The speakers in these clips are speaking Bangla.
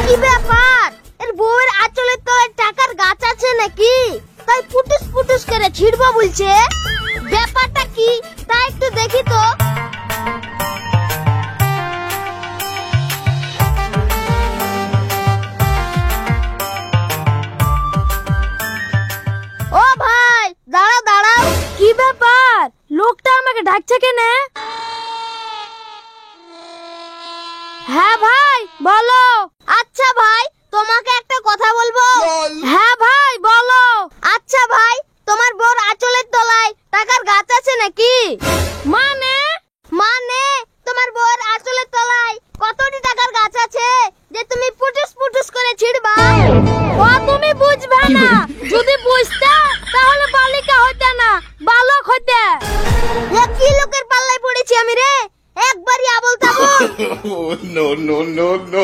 কি ব্যাপার? এর বউয়ের আঁচলে তো টাকার গাছ আছে নাকি? তাই পুটুস পুটুস করে ছিড়বো বলছে। ব্যাপারটা কি তা একটু দেখি তো। ও ভাই দাঁড়াও দাঁড়াও। কি ব্যাপার? লোকটা আমাকে ডাকছে কেন? হ্যাঁ ভাই বলো। আচ্ছা ভাই তোমাকে একটা কথা বলবো। হ্যাঁ ভাই বলো। আচ্ছা ভাই তোমার বউর আঁচলের তলায় টাকার গাছ আছে নাকি? মানে মানে তোমার বউর আঁচলের তলায় কতটি টাকার গাছ আছে যে তুমি পুটুস পুটুস করে ছিড়বা? ও তুমি বুঝবে না। যদি বুঝতা তাহলে বালিকা হইতে না বালক হইতে। কি লোকের পাল্লায় পড়েছি আমি রে? একবারই আবল তাবল। No, no, no, no.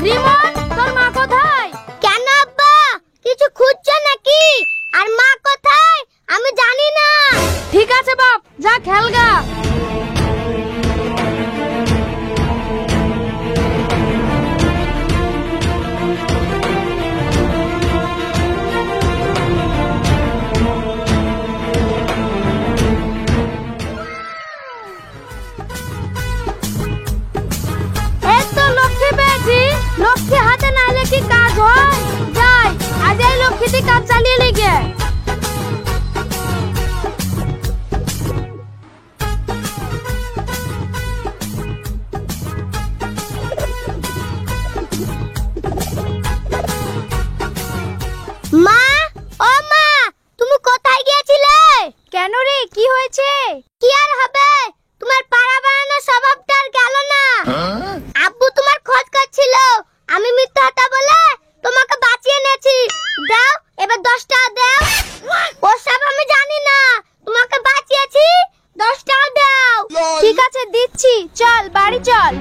Rimon তোর মা কোথায়? কেন আব্বা কিছু খুঁজছো নাকি? আর মা কোথায় আমি জানি না। ঠিক আছে বাপ যা খেলগা। এই তো লক্ষ্মী পেয়েছি। লক্ষ্মী হাতে নাইলে কি কাজ হয়? যাই আজ এই লক্ষ্মীতে কাজ চালিয়ে লিগে। মা ও মা তুমি কোথায় গিয়েছিলে? কেন রে কি হয়েছে? কি আর হবে তোমার পাড়া বানানো স্বভাবটা আর গেল না। আব্বু তোমার খোঁজ করছিল। আমি মিথ্যা কথা বলে তোমাকে বাঁচিয়ে এনেছি। দাও এবার 10 টাকা দাও। ওসব আমি জানি না। তোমাকে বাঁচিয়েছি 10 টাকা দাও। ঠিক আছে দিচ্ছি চল বাড়ি চল।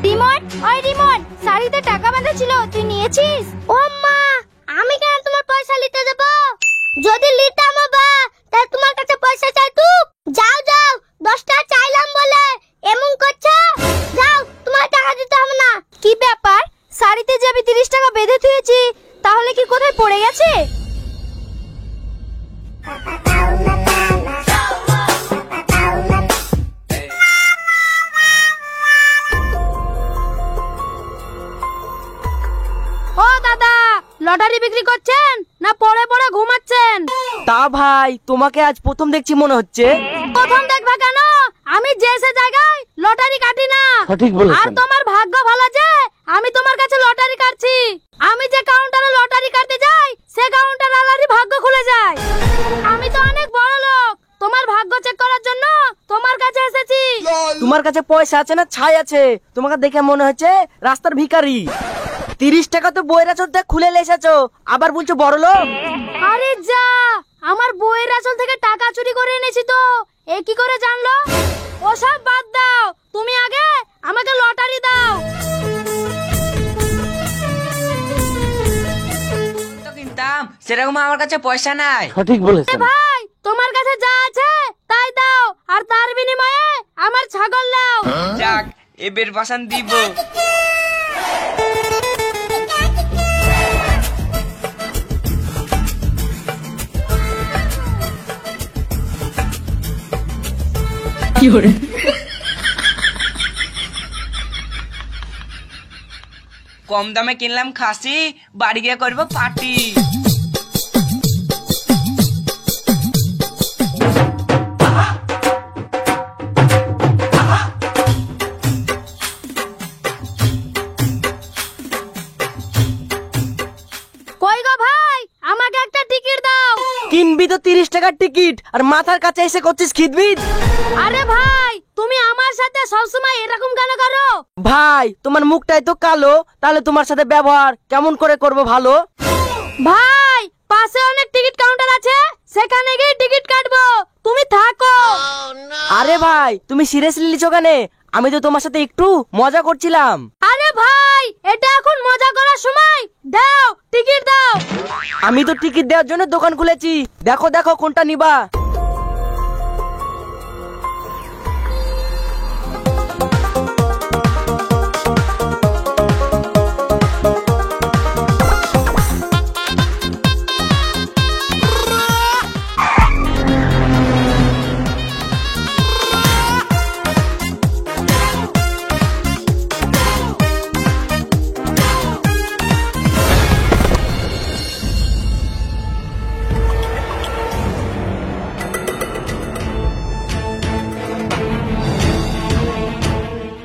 রিমন ওই রিমন শাড়িতে টাকা বাঁধা ছিল তুই নিয়েছিস? ও মা আমি কেন তোমার পয়সা নিতে যাব? যদি নিতাম বাবা তাহলে তোমার কাছে পয়সা চাইতু। যাও যাও 10 টাকা চাইলাম বলে এমন করছো। যাও তোমার টাকা দিতে হবে না। কি ব্যাপার শাড়িতে যে আমি 30 টাকা বেঁধে থুয়েছি তাহলে কি কোথায় পড়ে গেছে? ও দাদা লটারি বিক্রি করছেন না পড়ে পড়ে ঘুমাচ্ছেন? তা ভাই তোমাকে আজ প্রথম দেখছি মনে হচ্ছে। প্রথম দেখবা কেন? আমি যে সে জায়গায় লটারি কাটি না। সঠিক বলেছেন। আর তোমার ভাগ্য ভালো যে আমি তোমার কাছে লটারি কাটছি। আমি যে কাউন্টারে লটারি কাটতে যাই সে কাউন্টার আলারই ভাগ্য খুলে যায়। আমি তো অনেক বড় লোক। তোমার ভাগ্য চেক করার জন্য তোমার কাছে এসেছি। তোমার কাছে পয়সা আছে না ছাই আছে? তোমাকে দেখে মনে হচ্ছে রাস্তার ভিখারি। 30 টাকা তো বইয়ের আঁচল থেকে খুলে এসেছো আবার বলছো বড় লোক। আরে যা আমার বইয়ের আঁচল থেকে টাকা চুরি করে এনেছি তো এ কি করে জানলো? ওসব বাদ দাও তুমি আগে আমাকে লটারি দাও। তো কিনতাম সেরকম আমার কাছে পয়সা নাই। সঠিক বলেছেন। ভাই তোমার কাছে যা আছে তাই দাও আর তার বিনিময়ে আমার ছাগল দাও। যাক এবার বাসান দিব। কম দামে কিনলাম খাসি বাড়ি গিয়ে করবো পার্টি। কিনবি তো 30 টাকার টিকিট আর মাথার কাছে এসে করছিস খিদবিদ। আরে ভাই তুমি আমার সাথে সবসময় এরকম কেন করো? ভাই তোমার মুখটাই তো কালো, তাহলে তোমার সাথে ব্যবহার কেমন করে করব ভালো? ভাই পাশে অনেক টিকিট কাউন্টার আছে, সেখানে গিয়ে টিকিট কাটবো, তুমি থাকো। আরে ভাই তুমি সিরিয়াসলি লিছো কেন? আমি তো তোমার সাথে একটু মজা করছিলাম। আরে ভাই এটা এখন মজা করার সময়, দাও টিকিট দাও। আমি তো টিকিট দেওয়ার জন্য দোকান খুলেছি, দেখো দেখো কোনটা নিবা।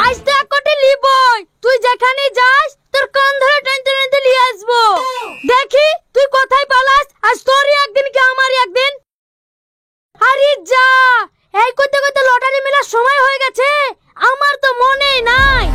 আজ তো এক কোটি লিবই, তুই যেখানে যাস তোর কান ধরে টানতে টানতে নিয়ে আসবো। দেখি তুই কোথায় পালাস, আজ তোরই একদিন কি আমারই একদিন। আরে যা, এই করতে করতে লটারি মেলার সময় হয়ে গেছে, আমার তো মনে নাই।